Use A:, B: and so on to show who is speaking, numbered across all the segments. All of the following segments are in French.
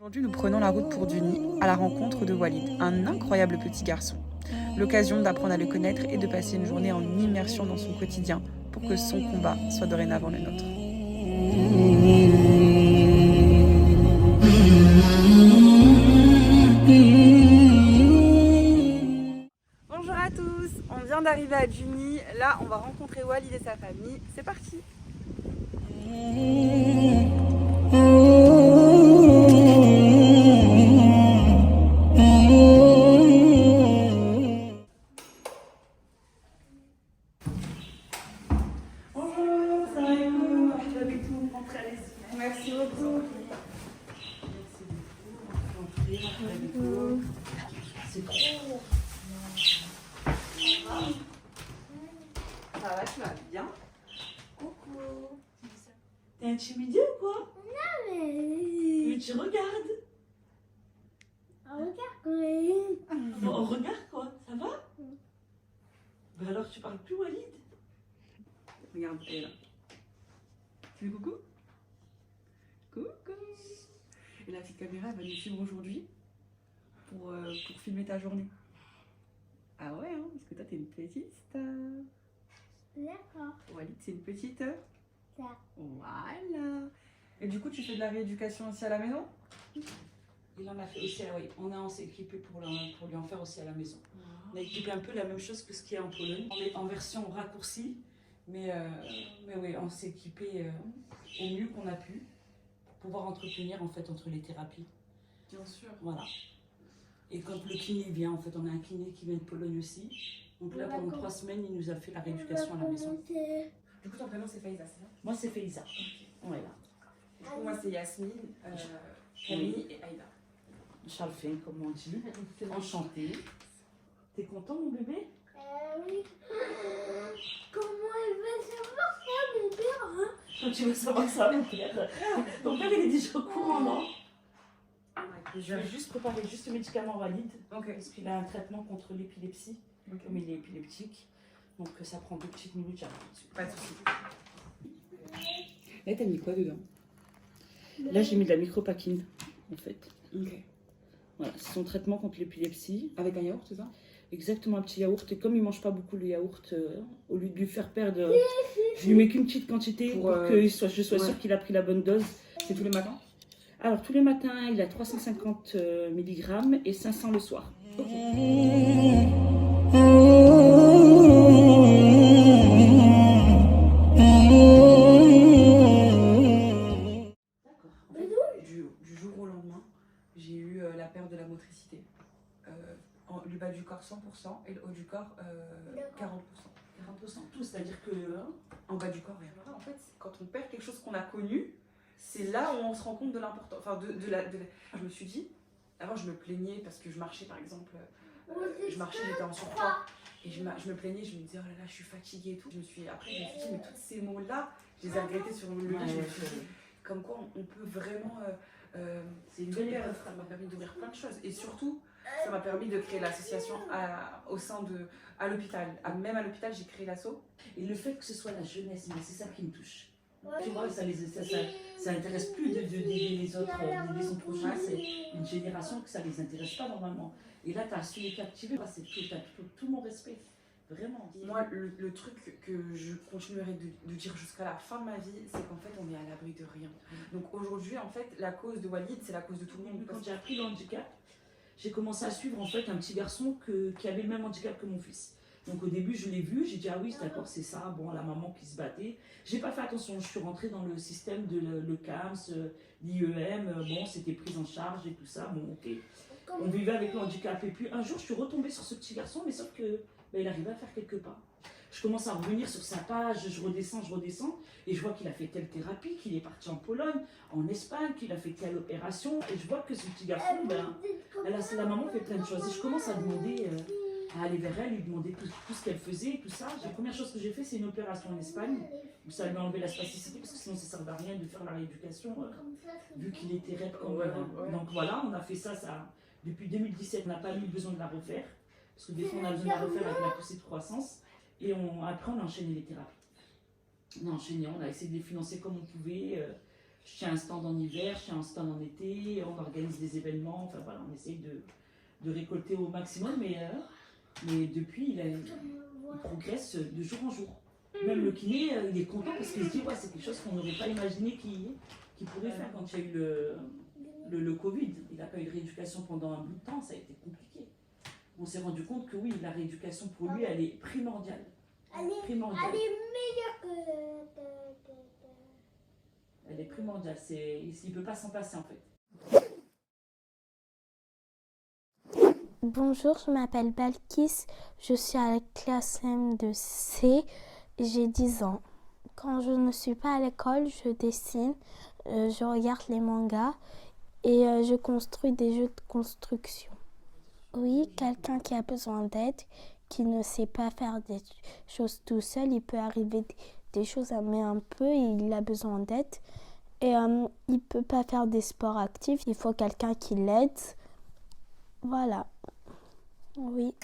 A: Aujourd'hui, nous prenons la route pour Duni, à la rencontre de Walid, un incroyable petit garçon. L'occasion d'apprendre à le connaître et de passer une journée en immersion dans son quotidien pour que son combat soit dorénavant le nôtre. Bonjour à tous, on vient d'arriver à Duni. Là, on va rencontrer Walid et sa famille. C'est parti! Merci beaucoup.
B: C'est trop.
A: Ça va, tu vas bien?
B: Coucou. T'es intimidée ou quoi?
C: Non mais...
B: Tu regardes.
C: Regarde.
B: Bon, regarde quoi, ça va? Bah alors tu parles plus Walid?
A: Regarde, elle est là. Tu fais coucou? Coucou! Et la petite caméra elle va nous suivre aujourd'hui pour filmer ta journée. Ah ouais, hein, parce que toi t'es une petite star.
C: D'accord.
A: Walid, c'est une petite.
C: Ça.
A: Voilà. Et du coup, tu fais de la rééducation aussi à la maison?
B: Il en a fait aussi, oui. On s'est équipé pour lui en faire aussi à la maison. On a équipé un peu la même chose que ce qu'il y a en Pologne. On est en version raccourcie, mais oui, on s'est équipé au mieux qu'on a pu pour pouvoir entretenir en fait entre les thérapies.
A: Bien sûr.
B: Voilà. Et quand le kiné vient, en fait, on a un kiné qui vient de Pologne aussi. Donc là, pendant 3 semaines, il nous a fait la rééducation à la maison.
A: Du coup, ton prénom c'est Faïza, c'est ça?
B: Moi, c'est Félisa. Voilà.
A: Du coup, moi c'est Yasmine, Camille et Aïda.
B: Charles Fin, comme on dit. Enchantée. T'es content, mon bébé?
C: Oui. Comment elle va savoir ça, mon père, hein?
B: Quand tu veux savoir ça, mon père. Ton père, il est déjà au courant, non? Je vais juste préparer juste le médicament valide.
A: Ok.
B: Parce qu'il a un traitement contre l'épilepsie.
A: Ok.
B: Comme il est épileptique. Donc ça prend 2 petites minutes, j'arrive tout de suite.
A: Pas de soucis. Là, t'as mis quoi dedans?
B: Là, j'ai mis de la micropakine, en fait.
A: Ok.
B: Voilà, c'est son traitement contre l'épilepsie.
A: Avec un yaourt, c'est ça?
B: Exactement, un petit yaourt. Et comme il mange pas beaucoup le yaourt, au lieu de lui faire perdre, je lui mets qu'une petite quantité pour que je sois sûre qu'il a pris la bonne dose.
A: C'est tous les matins?
B: Alors, tous les matins, il a 350 mg et 500 le soir.
A: Ok. Du jour au lendemain, j'ai eu la perte de la motricité. Le bas du corps 100% et le haut du corps 40%.
B: 40%, tout, c'est-à-dire que...
A: En bas du corps, rien. En fait, quand on perd quelque chose qu'on a connu, c'est là où on se rend compte de l'importance. Enfin, Je me suis dit, avant je me plaignais parce que je marchais par exemple, j'étais en surpoids. Et je me plaignais, je me disais, oh là là, je suis fatiguée et tout. Après, je me suis dit, mais tous ces mots-là, je les ai regrettés sur le lit. Je me suis dit, comme quoi on peut vraiment.
B: c'est une belle épreuve.
A: Ça m'a permis d'ouvrir plein de choses. Et surtout, ça m'a permis de créer l'association au sein à l'hôpital. Même à l'hôpital, j'ai créé l'asso.
B: Et le fait que ce soit la jeunesse, moi, c'est ça qui me touche. Tu vois, ça intéresse plus d'aider les autres, d'aider son prochain. C'est une génération que ça les intéresse pas normalement. Et là, tu as su les captiver. C'est tout mon respect. Vraiment.
A: Moi, le truc que je continuerai de dire jusqu'à la fin de ma vie, c'est qu'en fait, on est à l'abri de rien. Donc aujourd'hui, en fait, la cause de Walid, c'est la cause de tout le monde.
B: Quand j'ai appris le handicap, j'ai commencé à suivre en fait un petit garçon qui avait le même handicap que mon fils. Donc au début, je l'ai vu, j'ai dit ah oui, d'accord, c'est ça, bon, la maman qui se battait. J'ai pas fait attention, je suis rentrée dans le système de le CAMS, l'IEM, bon, c'était prise en charge et tout ça, bon, ok. On vivait avec le handicap. Et puis un jour, je suis retombée sur ce petit garçon, mais sauf que il arrivait à faire quelques pas. Je commence à revenir sur sa page, je redescends, et je vois qu'il a fait telle thérapie, qu'il est parti en Pologne, en Espagne, qu'il a fait telle opération, et je vois que ce petit garçon, la maman fait plein de choses. Et je commence à demander, à aller vers elle, lui demander tout ce qu'elle faisait, tout ça. La première chose que j'ai fait, c'est une opération en Espagne, où ça lui a enlevé la spasticité, parce que sinon ça ne servait à rien de faire la rééducation, vu qu'il était raide comme Donc voilà, on a fait ça. Depuis 2017, on n'a pas eu besoin de la refaire, parce que des fois on a besoin de la refaire avec la poussée de croissance. Et après, on a enchaîné les thérapies. On a enchaîné, on a essayé de les financer comme on pouvait. Je tiens un stand en hiver, je tiens un stand en été, on organise des événements, enfin voilà, on essaye de récolter au maximum, mais depuis, il progresse de jour en jour. Même le kiné, il est content parce qu'il se dit, ouais, c'est quelque chose qu'on n'aurait pas imaginé qu'il pourrait faire quand il y a eu le Covid. Il n'a pas eu de rééducation pendant un bout de temps, ça a été compliqué. On s'est rendu compte que oui, la rééducation pour lui, elle est primordiale.
C: Elle est meilleure que...
B: Elle est primordiale, il ne peut pas s'en passer en fait.
C: Bonjour, je m'appelle Balkis, je suis à la classe M de C, j'ai 10 ans. Quand je ne suis pas à l'école, je dessine, je regarde les mangas et je construis des jeux de construction. Oui, quelqu'un qui a besoin d'aide, qui ne sait pas faire des choses tout seul, il peut arriver des choses, mais un peu, il a besoin d'aide. Et il ne peut pas faire des sports actifs, il faut quelqu'un qui l'aide. Voilà. Oui.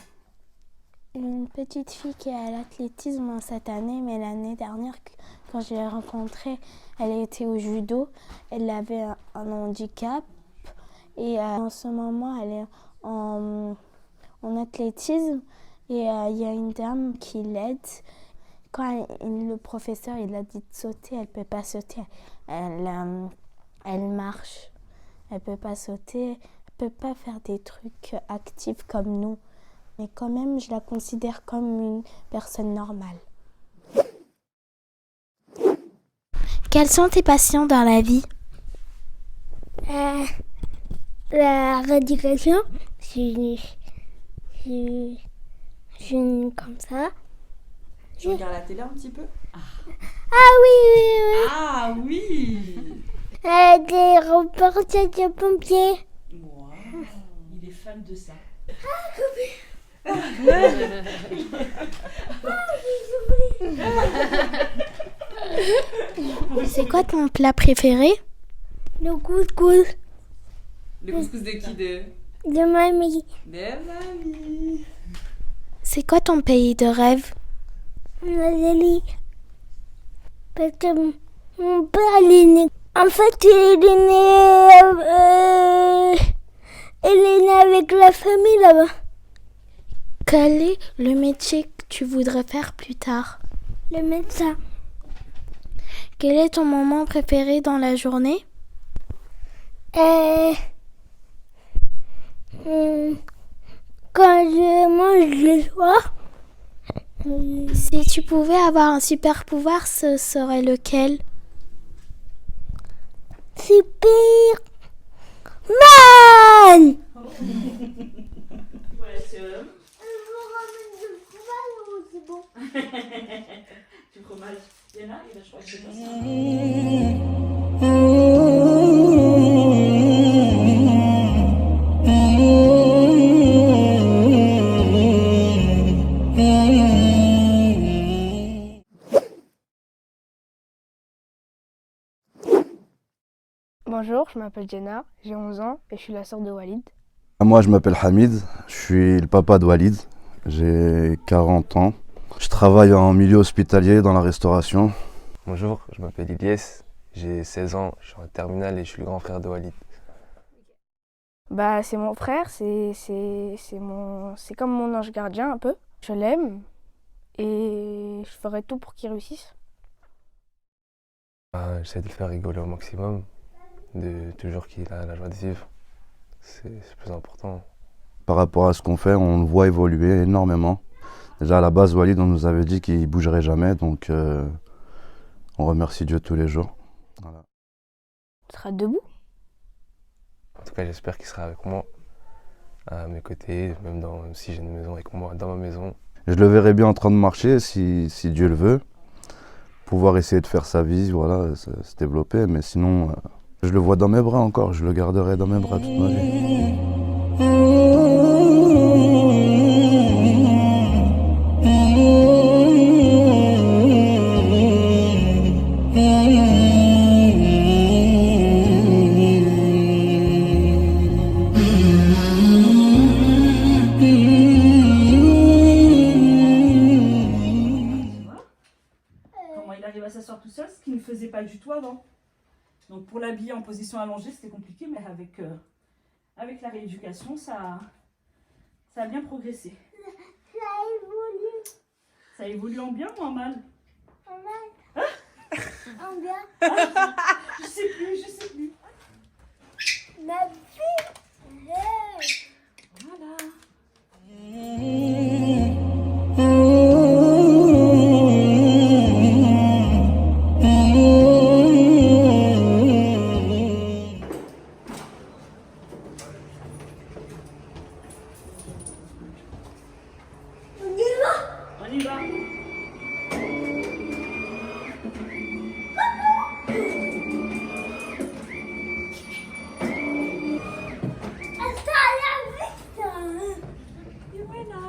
C: Une petite fille qui est à l'athlétisme cette année, mais l'année dernière, quand je l'ai rencontrée, elle était au judo. Elle avait un handicap et en ce moment, elle est en athlétisme et il y a une dame qui l'aide. Quand le professeur il a dit de sauter, elle ne peut pas sauter. Elle marche. Elle ne peut pas sauter. Elle ne peut pas faire des trucs actifs comme nous. Mais quand même, je la considère comme une personne normale. Quels sont tes passions dans la vie? La rééducation. Je suis comme ça.
A: Tu regardes la télé un petit peu?
C: Ah oui.
A: Ah oui!
C: Des reportages de pompiers.
B: Wow, il est fan de ça.
C: C'est quoi ton plat préféré? Le couscous.
A: Le couscous de qui?
C: De mamie.
A: De mamie.
C: C'est quoi ton pays de rêve? L'Algérie. Parce que mon père il est né. En fait, il est né avec la famille là-bas. Quel est le métier que tu voudrais faire plus tard? Le médecin. Quel est ton moment préféré dans la journée? Quand je mange le soir. Si tu pouvais avoir un super pouvoir, ce serait lequel? Super Man!
B: Ouais, c'est
C: c'est bon.
B: du fromage. Il y en a, je crois que c'est pas ça.
D: Bonjour, je m'appelle Jenna, j'ai 11 ans et je suis la sœur de Walid.
E: Moi, je m'appelle Hamid, je suis le papa de Walid, j'ai 40 ans. Je travaille en milieu hospitalier dans la restauration.
F: Bonjour, je m'appelle Ilyes, j'ai 16 ans, je suis en terminale et je suis le grand frère de Walid.
D: C'est mon frère, c'est comme mon ange gardien un peu. Je l'aime et je ferai tout pour qu'il réussisse.
F: J'essaie de le faire rigoler au maximum, de toujours qu'il a la joie de vivre. C'est le plus important.
E: Par rapport à ce qu'on fait, on le voit évoluer énormément. Déjà à la base, Walid, on nous avait dit qu'il ne bougerait jamais, donc on remercie Dieu tous les jours. Voilà.
D: Tu seras debout?
F: En tout cas, j'espère qu'il sera avec moi, à mes côtés, même si j'ai une maison avec moi, dans ma maison.
E: Je le verrai bien en train de marcher, si Dieu le veut, pouvoir essayer de faire sa vie, voilà, se développer, mais sinon, je le vois dans mes bras encore, je le garderai dans mes bras toute ma vie.
B: Comment il arrive à s'asseoir tout seul, ce qu'il ne faisait pas du tout avant. Donc pour l'habiller en position allongée, c'était compliqué, mais avec la rééducation, ça a bien progressé. Ça évolue en bien ou en mal?
C: En mal.
B: Hein?
C: En bien.
B: Je sais plus.
C: Ma fille.
B: Voilà. On y va.
C: Hasta la vista.
B: Et voilà.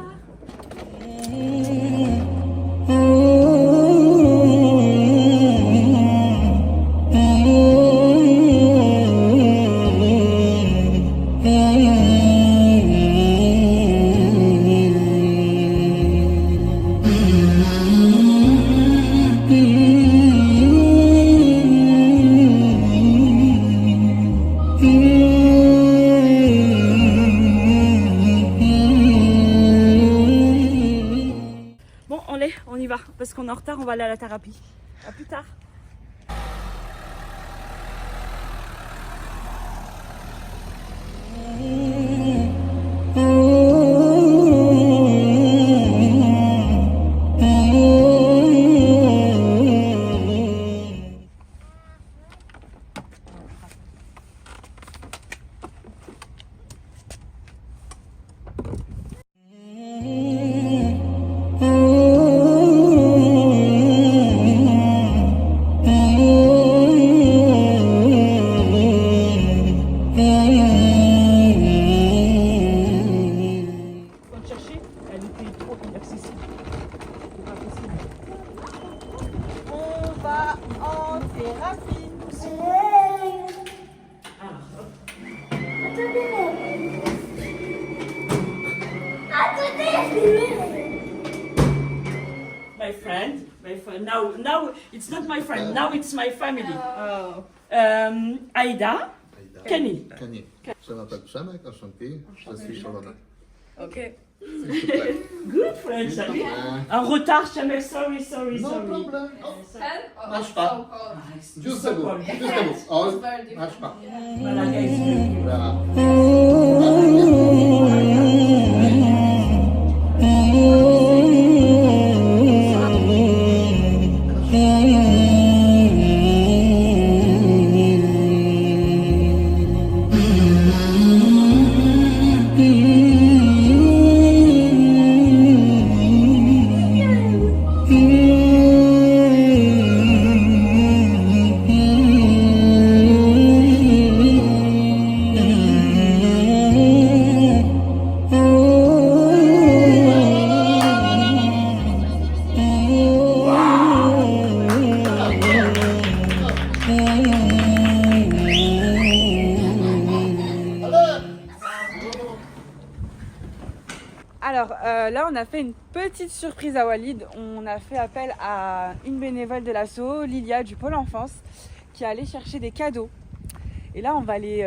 B: Bon, on y va, parce qu'on est en retard, on va aller à la thérapie. À plus tard. Quand te chercher, elle était trop inaccessible. C'est pas possible.
A: On va en thérapie.
B: Alors, hop. My friend. Now it's not my friend. Now it's my family.
A: Oh.
B: Aïda, Kenny.
G: Kenny. Je m'appelle Chamek, enchanté. Je suis Sholona.
A: Ok.
G: S'il te plaît.
B: Good friend, salut. En retard, jamais. Sorry.
G: No problem.
B: Ah,
G: Marche pas.
B: c'est
G: Juste
B: so
G: debout.
B: cool.
G: Juste debout. All. Marche pas.
B: Voilà, guys.
G: Voilà.
A: Alors là, on a fait une petite surprise à Walid. On a fait appel à une bénévole de l'asso, Lilia du Pôle Enfance, qui est allée chercher des cadeaux. Et là, on va les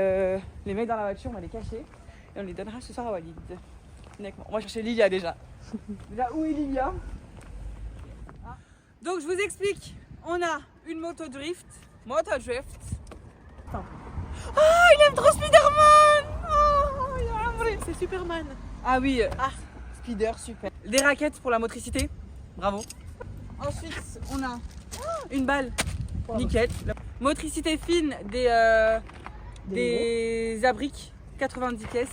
A: mettre dans la voiture, on va les cacher et on les donnera ce soir à Walid. On va chercher Lilia déjà. Déjà, où est Lilia? Donc, je vous explique. On a une moto drift. Attends. Oh, il aime trop Spider-Man! Oh, il a amouré.
H: C'est Superman.
A: Ah oui, Spider, super. Des raquettes pour la motricité, bravo. Ensuite, on a une balle, nickel. Motricité fine, des abriques, 90 caisses.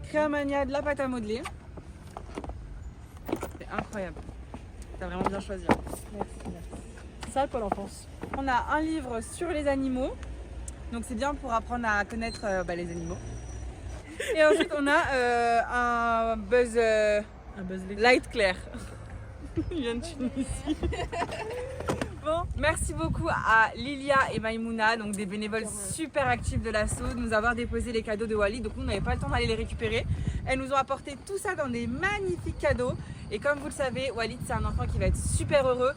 A: Créamania, de la pâte à modeler. C'est incroyable. T'as vraiment bien choisi.
H: Merci. Ça, le Pôle Enfance.
A: On a un livre sur les animaux. Donc c'est bien pour apprendre à connaître les animaux. Et ensuite on a un Buzz Light Clair. Il vient de Tunisie. Bon, merci beaucoup à Lilia et Maïmouna, donc des bénévoles super actifs de l'asso, de nous avoir déposé les cadeaux de Walid. Donc nous n'avait pas le temps d'aller les récupérer. Elles nous ont apporté tout ça dans des magnifiques cadeaux. Et comme vous le savez, Walid c'est un enfant qui va être super heureux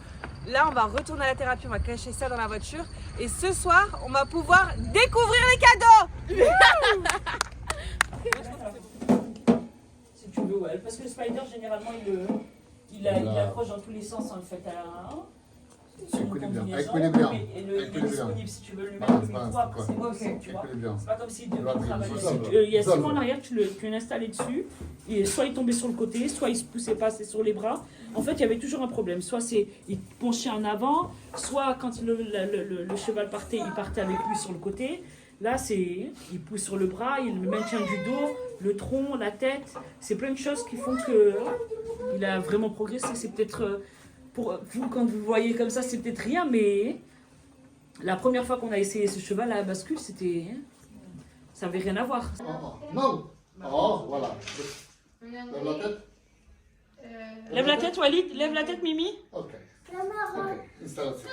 A: Là, on va retourner à la thérapie, on va cacher ça dans la voiture. Et ce soir, on va pouvoir découvrir les cadeaux.
B: Si tu veux, ouais. Parce que le spider, généralement, il accroche dans tous les sens, en fait. Sur une combinaison. Mais il est disponible si tu veux le mettre comme il faut. Après, c'est possible, tu vois. C'est pas comme s'il devait travailler. Il y a souvent en arrière, tu l'installais dessus. Et soit il tombait sur le côté, soit il se poussait pas, c'est sur les bras. En fait, il y avait toujours un problème. Soit il penchait en avant, soit quand le cheval partait, il partait avec lui sur le côté. Là, il pousse sur le bras, il le maintient du dos, le tronc, la tête. C'est plein de choses qui font qu'il a vraiment progressé. C'est peut-être, pour vous, quand vous le voyez comme ça, c'est peut-être rien, mais la première fois qu'on a essayé ce cheval à la bascule, ça n'avait rien à voir.
G: Non. Oh, voilà. Lève la tête.
B: Lève la tête, Walid. Lève la tête, Mimi.
G: Ok. Installation.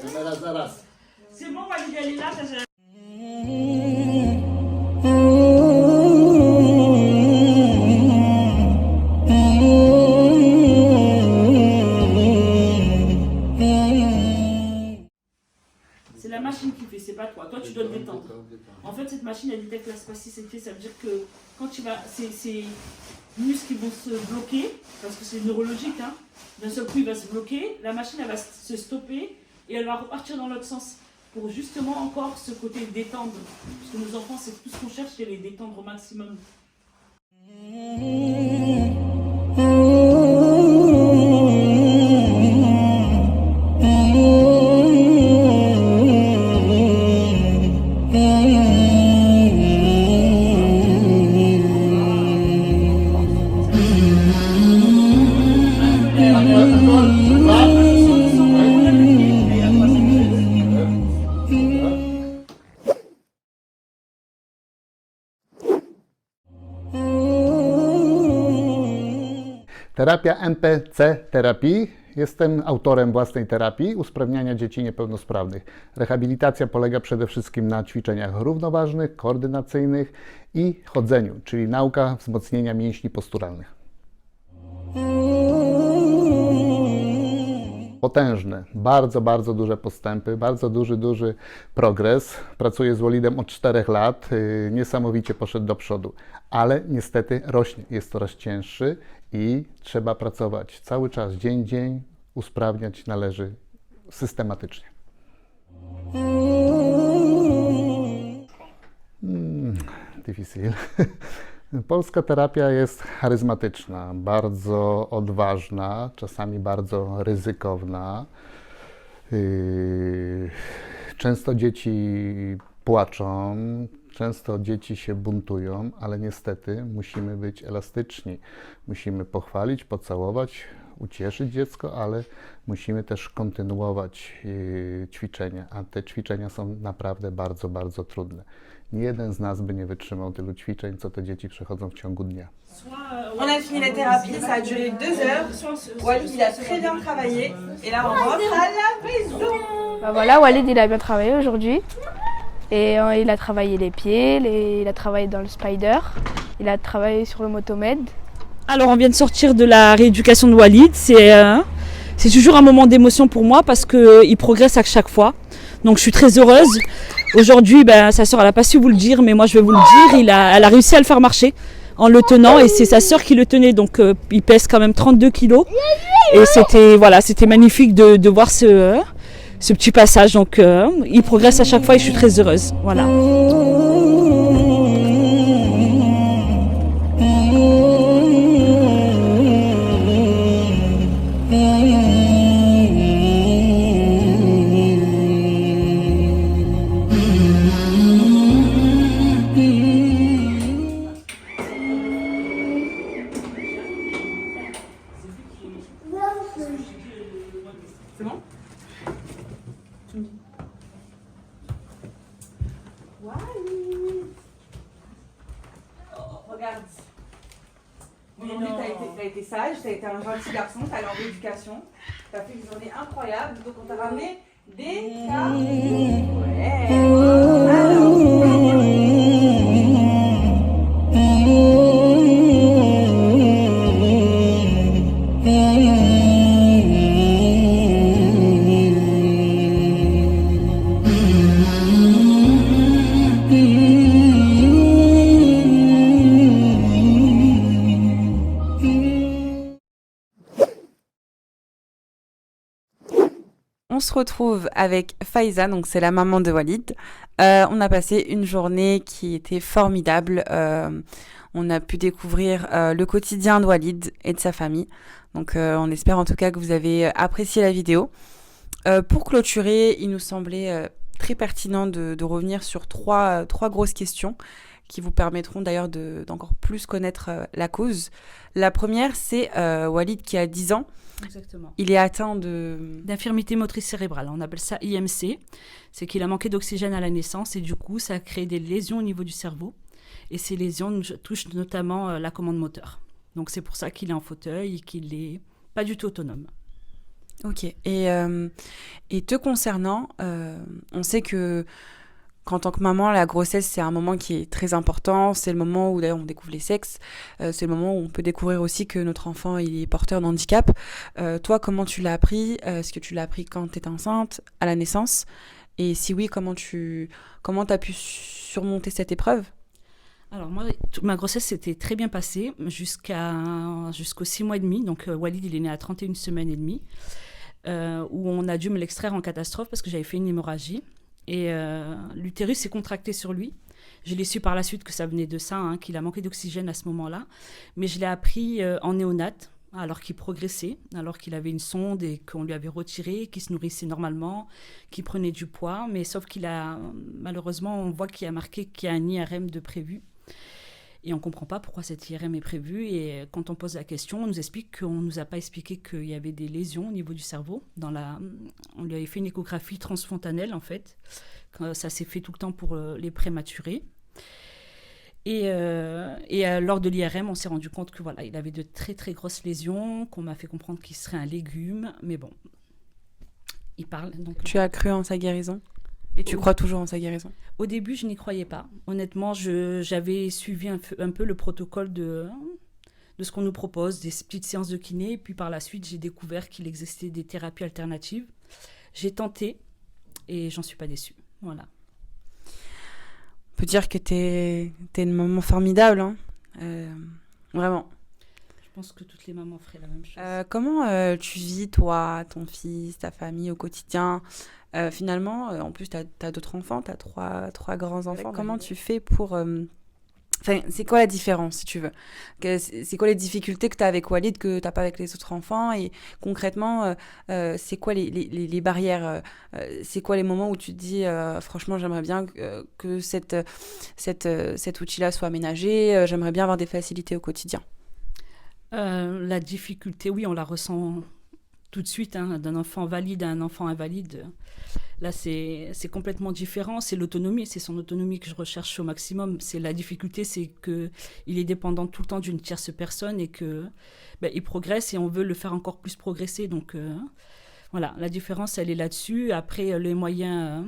G: Caméra zaraz.
B: C'est bon, Walid, elle est là. C'est la machine qui fait, c'est pas toi. Toi, tu dois te détendre. En fait, cette machine, elle détecte la spasticité. Ça veut dire que quand tu vas, ces muscles qui vont se bloquer, parce que c'est neurologique, hein. D'un seul coup, il va se bloquer. La machine, elle va se stopper et elle va repartir dans l'autre sens pour justement encore ce côté détendre. Parce que nos enfants, c'est tout ce qu'on cherche, c'est les détendre au maximum.
I: Terapia MPC terapii. Jestem autorem własnej terapii usprawniania dzieci niepełnosprawnych. Rehabilitacja polega przede wszystkim na ćwiczeniach równoważnych, koordynacyjnych i chodzeniu, czyli nauka wzmocnienia mięśni posturalnych. Potężne, bardzo duże postępy, bardzo duży progres. Pracuję z Walidem od 4 lat, niesamowicie poszedł do przodu, ale niestety rośnie, jest coraz cięższy i trzeba pracować cały czas, dzień, usprawniać należy systematycznie. Difficile. Polska terapia jest charyzmatyczna, bardzo odważna, czasami bardzo ryzykowna. Często dzieci płaczą, często dzieci się buntują, ale niestety musimy być elastyczni. Musimy pochwalić, pocałować, ucieszyć dziecko, ale musimy też kontynuować ćwiczenia, a te ćwiczenia są naprawdę bardzo trudne. Nie jeden z nas by nie wytrzymał tylu ćwiczeń, co te dzieci przechodzą w ciągu dnia.
A: On a fini la thérapie, ça a duré 2 heures. Walid, il a très bien travaillé. Et là, on rentre à la maison.
D: Bah voilà, Walid il a bien travaillé aujourd'hui. Et il a travaillé les pieds, il a travaillé dans le spider, il a travaillé sur le motomed.
B: Alors, on vient de sortir de la rééducation de Walid. C'est toujours un moment d'émotion pour moi parce qu'il progresse à chaque fois. Donc, je suis très heureuse. Aujourd'hui, sa sœur, elle n'a pas su vous le dire, mais moi, je vais vous le dire. Elle a réussi à le faire marcher en le tenant et c'est sa sœur qui le tenait. Donc, il pèse quand même 32 kilos. Et c'était magnifique de voir ce petit passage. Donc, il progresse à chaque fois et je suis très heureuse. Voilà.
A: C'est bon? Regarde. Aujourd'hui, t'as été sage, t'as été un gentil garçon, t'as allé en rééducation, t'as fait une journée incroyable, donc on t'a ramené des cadeaux. Ouais. Alors. on se retrouve avec Faiza, donc c'est la maman de Walid. On a passé une journée qui était formidable. On a pu découvrir le quotidien de Walid et de sa famille. Donc on espère en tout cas que vous avez apprécié la vidéo. Pour clôturer, il nous semblait très pertinent de revenir sur trois grosses questions qui vous permettront d'ailleurs d'encore plus connaître la cause. La première, c'est Walid qui a 10 ans.
B: Exactement.
A: Il est atteint
B: d'infirmité motrice cérébrale. On appelle ça IMC. C'est qu'il a manqué d'oxygène à la naissance et du coup, ça a créé des lésions au niveau du cerveau. Et ces lésions touchent notamment la commande moteur. Donc c'est pour ça qu'il est en fauteuil et qu'il n'est pas du tout autonome.
A: Ok. Et te concernant, on sait que qu'en tant que maman, la grossesse, c'est un moment qui est très important. C'est le moment où, d'ailleurs, on découvre les sexes. C'est le moment où on peut découvrir aussi que notre enfant, il est porteur d'handicap. Toi, comment tu l'as appris ? Est-ce que tu l'as appris quand tu étais enceinte, à la naissance ? Et si oui, comment tu as pu surmonter cette épreuve ?
B: Alors moi, ma grossesse s'était très bien passée jusqu'aux 6 mois et demi. Donc Walid, il est né à 31 semaines et demie, où on a dû me l'extraire en catastrophe parce que j'avais fait une hémorragie. Et l'utérus s'est contracté sur lui. Je l'ai su par la suite que ça venait de ça, qu'il a manqué d'oxygène à ce moment-là. Mais je l'ai appris en néonate, alors qu'il progressait, alors qu'il avait une sonde et qu'on lui avait retiré, qu'il se nourrissait normalement, qu'il prenait du poids. Mais sauf qu'il a, malheureusement, on voit qu'il y a marqué qu'il y a un IRM de prévu. Et on ne comprend pas pourquoi cet IRM est prévu. Et quand on pose la question, on nous explique qu'on ne nous a pas expliqué qu'il y avait des lésions au niveau du cerveau. On lui avait fait une échographie transfontanelle, en fait. Ça s'est fait tout le temps pour les prématurés. Et lors de l'IRM, on s'est rendu compte que voilà, il avait de très, très grosses lésions, qu'on m'a fait comprendre qu'il serait un légume. Mais bon, il parle. Donc...
A: Tu as cru en sa guérison ? Et tu crois toujours en sa guérison ?
B: Au début, je n'y croyais pas. Honnêtement, j'avais suivi un peu le protocole de ce qu'on nous propose, des petites séances de kiné. Et puis par la suite, j'ai découvert qu'il existait des thérapies alternatives. J'ai tenté et j'en suis pas déçue. Voilà.
A: On peut dire que t'es une maman formidable, hein. Vraiment.
B: Je pense que toutes les mamans feraient la même chose.
A: Comment tu vis, toi, ton fils, ta famille au quotidien ? Finalement, en plus, t'as d'autres enfants, t'as trois grands-enfants. Comment tu fais pour... Enfin, c'est quoi la différence, si tu veux ? C'est quoi les difficultés que t'as avec Walid que t'as pas avec les autres enfants ? Et concrètement, c'est quoi les barrières ? C'est quoi les moments où tu te dis, franchement, j'aimerais bien que cet outil-là soit aménagé, j'aimerais bien avoir des facilités au quotidien ?
B: La difficulté, oui, on la ressent tout de suite, d'un enfant valide à un enfant invalide. Là, c'est complètement différent. C'est l'autonomie, c'est son autonomie que je recherche au maximum. La difficulté, c'est qu'il est dépendant tout le temps d'une tierce personne et qu'il progresse et on veut le faire encore plus progresser. Donc, voilà, la différence, elle est là-dessus. Après, les moyens...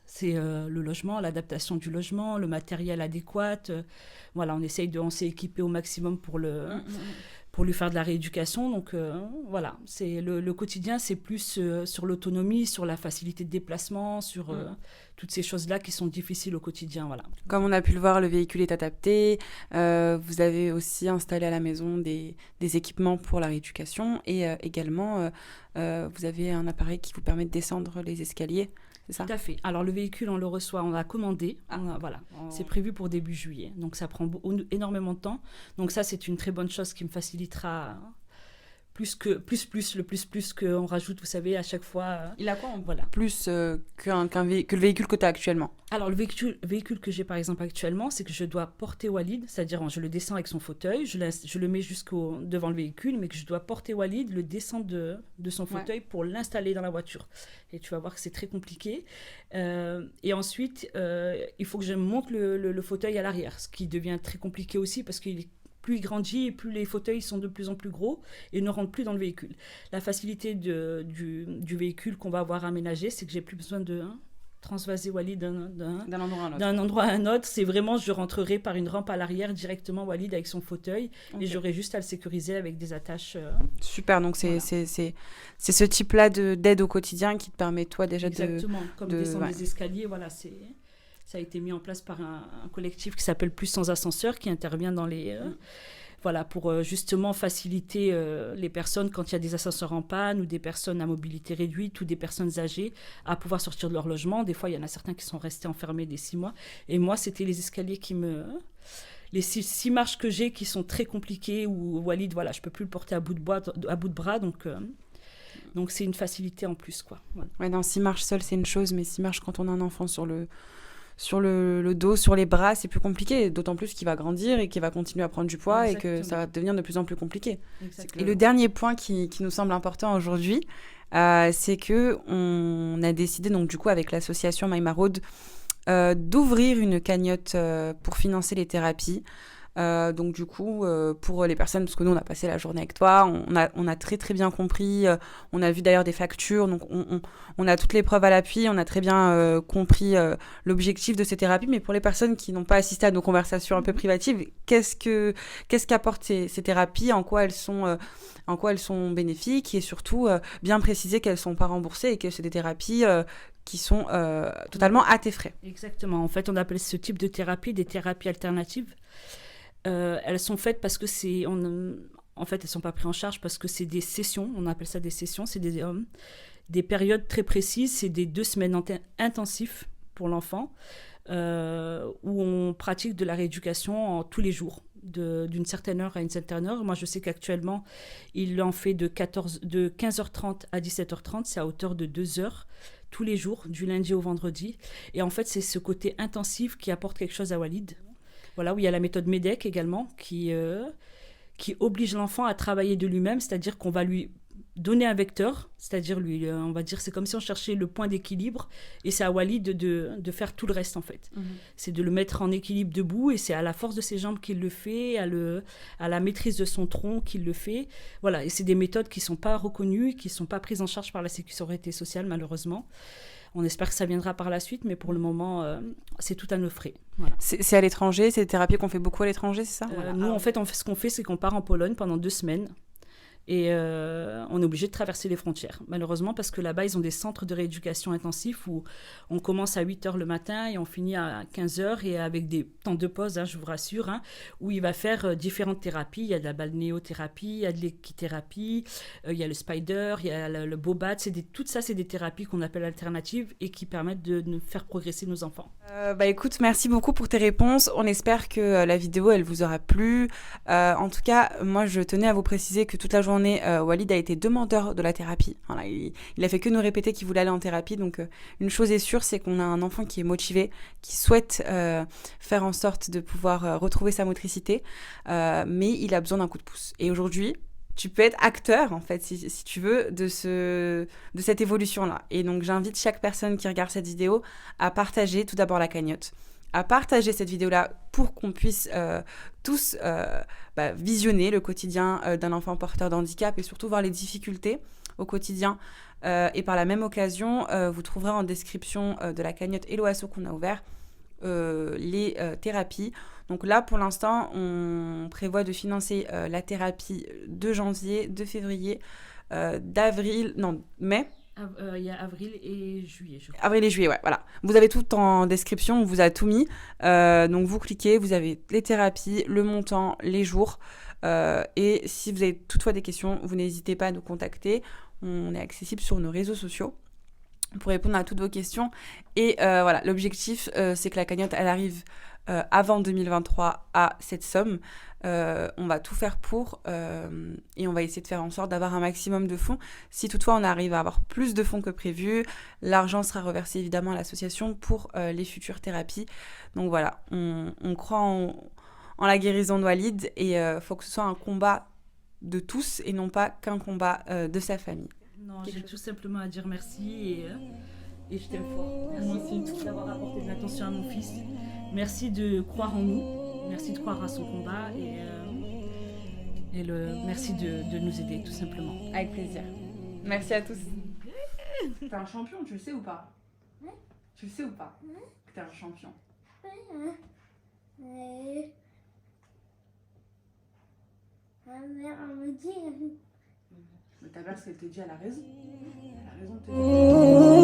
B: c'est le logement, l'adaptation du logement, le matériel adéquat. Voilà, on s'est équipé au maximum pour lui faire de la rééducation. Donc voilà, c'est le quotidien, c'est plus sur l'autonomie, sur la facilité de déplacement, sur toutes ces choses-là qui sont difficiles au quotidien. Voilà.
A: Comme on a pu le voir, le véhicule est adapté. Vous avez aussi installé à la maison des équipements pour la rééducation et également vous avez un appareil qui vous permet de descendre les escaliers. C'est ça ?
B: Tout à fait. Alors le véhicule, on le reçoit, on l'a commandé. Voilà. C'est prévu pour début juillet. Donc ça prend énormément de temps. Donc ça, c'est une très bonne chose qui me facilitera le plus qu'on rajoute, vous savez, à chaque fois.
A: Il a quoi en plus que le véhicule que tu as actuellement ?
B: Alors le véhicule que j'ai par exemple actuellement, c'est que je dois porter Walid, c'est-à-dire je le descends avec son fauteuil, je le mets devant le véhicule, mais que je dois porter Walid, le descendre de son fauteuil pour l'installer dans la voiture. Et tu vas voir que c'est très compliqué. Et ensuite, il faut que je monte le fauteuil à l'arrière, ce qui devient très compliqué aussi parce plus il grandit et plus les fauteuils sont de plus en plus gros et ne rentrent plus dans le véhicule. La facilité du véhicule qu'on va avoir aménagé, c'est que j'ai plus besoin de transvaser Walid d'un endroit à un autre. C'est vraiment, je rentrerai par une rampe à l'arrière directement Walid avec son fauteuil et j'aurai juste à le sécuriser avec des attaches.
A: Super, donc c'est ce type-là d'aide au quotidien qui te permet toi déjà
B: Exactement, comme descendre les escaliers, voilà, ça a été mis en place par un collectif qui s'appelle Plus sans ascenseur, qui intervient dans les... Voilà, pour justement faciliter les personnes quand il y a des ascenseurs en panne ou des personnes à mobilité réduite ou des personnes âgées à pouvoir sortir de leur logement. Des fois, il y en a certains qui sont restés enfermés des 6 mois. Et moi, c'était les escaliers les 6 marches que j'ai qui sont très compliquées où Walid, voilà, je ne peux plus le porter à bout de bras. Donc c'est une facilité en plus, quoi. Voilà.
A: Ouais, non, 6 marches seul, c'est une chose, mais 6 marches quand on a un enfant sur le dos, sur les bras, c'est plus compliqué. D'autant plus qu'il va grandir et qu'il va continuer à prendre du poids. Exactement. Et que ça va devenir de plus en plus compliqué. Exactement. Et le dernier point qui nous semble important aujourd'hui, c'est qu'on a décidé, donc du coup, avec l'association My Maraude, d'ouvrir une cagnotte pour financer les thérapies. Donc du coup, pour les personnes, parce que nous on a passé la journée avec toi, on a très très bien compris, on a vu d'ailleurs des factures, donc on a toutes les preuves à l'appui, on a très bien compris l'objectif de ces thérapies, mais pour les personnes qui n'ont pas assisté à nos conversations un peu privatives, qu'est-ce qu'apportent ces thérapies, en quoi elles sont bénéfiques, et surtout bien préciser qu'elles ne sont pas remboursées et que c'est des thérapies qui sont totalement à tes frais.
B: Exactement, en fait on appelle ce type de thérapie des thérapies alternatives. Elles sont faites parce que en fait, elles ne sont pas prises en charge parce que c'est des sessions, on appelle ça des sessions, c'est des périodes très précises, c'est des 2 semaines intensifs pour l'enfant, où on pratique de la rééducation tous les jours, d'une certaine heure à une certaine heure. Moi, je sais qu'actuellement, il en fait de 15h30 à 17h30, c'est à hauteur de 2 heures, tous les jours, du lundi au vendredi. Et en fait, c'est ce côté intensif qui apporte quelque chose à Walid. Voilà, où il y a la méthode MEDEC également, qui oblige l'enfant à travailler de lui-même, c'est-à-dire qu'on va lui donner un vecteur, c'est-à-dire lui, on va dire, c'est comme si on cherchait le point d'équilibre, et c'est à Walid de faire tout le reste en fait. C'est de le mettre en équilibre debout, et c'est à la force de ses jambes qu'il le fait, à la maîtrise de son tronc qu'il le fait. Voilà, et c'est des méthodes qui ne sont pas reconnues, qui ne sont pas prises en charge par la sécurité sociale malheureusement. On espère que ça viendra par la suite, mais pour le moment, c'est tout à nos frais. Voilà.
A: C'est à l'étranger, c'est des thérapies qu'on fait beaucoup à l'étranger, c'est ça?
B: Nous, en fait, ce qu'on fait, c'est qu'on part en Pologne pendant 2 semaines. Et on est obligé de traverser les frontières, malheureusement, parce que là-bas, ils ont des centres de rééducation intensifs où on commence à 8h le matin et on finit à 15h, et avec des temps de pause, je vous rassure, où il va faire différentes thérapies. Il y a de la balnéothérapie, il y a de l'équithérapie, il y a le spider, il y a le bobat. Tout ça, c'est des thérapies qu'on appelle alternatives et qui permettent de faire progresser nos enfants.
A: Écoute, merci beaucoup pour tes réponses. On espère que la vidéo, elle vous aura plu. En tout cas, moi, je tenais à vous préciser que toute la journée, Walid a été demandeur de la thérapie. Voilà, il a fait que nous répéter qu'il voulait aller en thérapie. Donc, une chose est sûre, c'est qu'on a un enfant qui est motivé, qui souhaite faire en sorte de pouvoir retrouver sa motricité, mais il a besoin d'un coup de pouce. Et aujourd'hui, tu peux être acteur, en fait, si tu veux, de cette évolution-là. Et donc, j'invite chaque personne qui regarde cette vidéo à partager tout d'abord la cagnotte, à partager cette vidéo-là pour qu'on puisse tous visionner le quotidien d'un enfant porteur d'handicap et surtout voir les difficultés au quotidien. Et par la même occasion, vous trouverez en description de la cagnotte Hello Asso qu'on a ouvert les thérapies. Donc là, pour l'instant, on prévoit de financer la thérapie de janvier, de février, mai.
B: Il y a avril et juillet, je crois.
A: Avril et juillet, ouais, voilà. Vous avez tout en description, on vous a tout mis. Donc vous cliquez, vous avez les thérapies, le montant, les jours. Et si vous avez toutefois des questions, vous n'hésitez pas à nous contacter. On est accessible sur nos réseaux sociaux pour répondre à toutes vos questions. Et voilà, l'objectif, c'est que la cagnotte, elle arrive avant 2023 à cette somme. On va tout faire pour et on va essayer de faire en sorte d'avoir un maximum de fonds. Si toutefois on arrive à avoir plus de fonds que prévu, l'argent sera reversé évidemment à l'association pour les futures thérapies. Donc voilà, on croit en la guérison de Walid et il faut que ce soit un combat de tous et non pas qu'un combat de sa famille.
B: Non, j'ai tout simplement à dire merci et je t'aime fort. Merci d'avoir apporté de l'attention à mon fils. Merci de croire en nous, merci de croire à son combat et merci de nous aider tout simplement.
A: Avec plaisir. Merci à tous. T'es un champion, tu le sais ou pas? Tu le sais ou pas que t'es un champion?
C: Ma mère me dit.
A: Mais ta mère, ce qu'elle te dit, elle a raison. Elle a raison de te dire.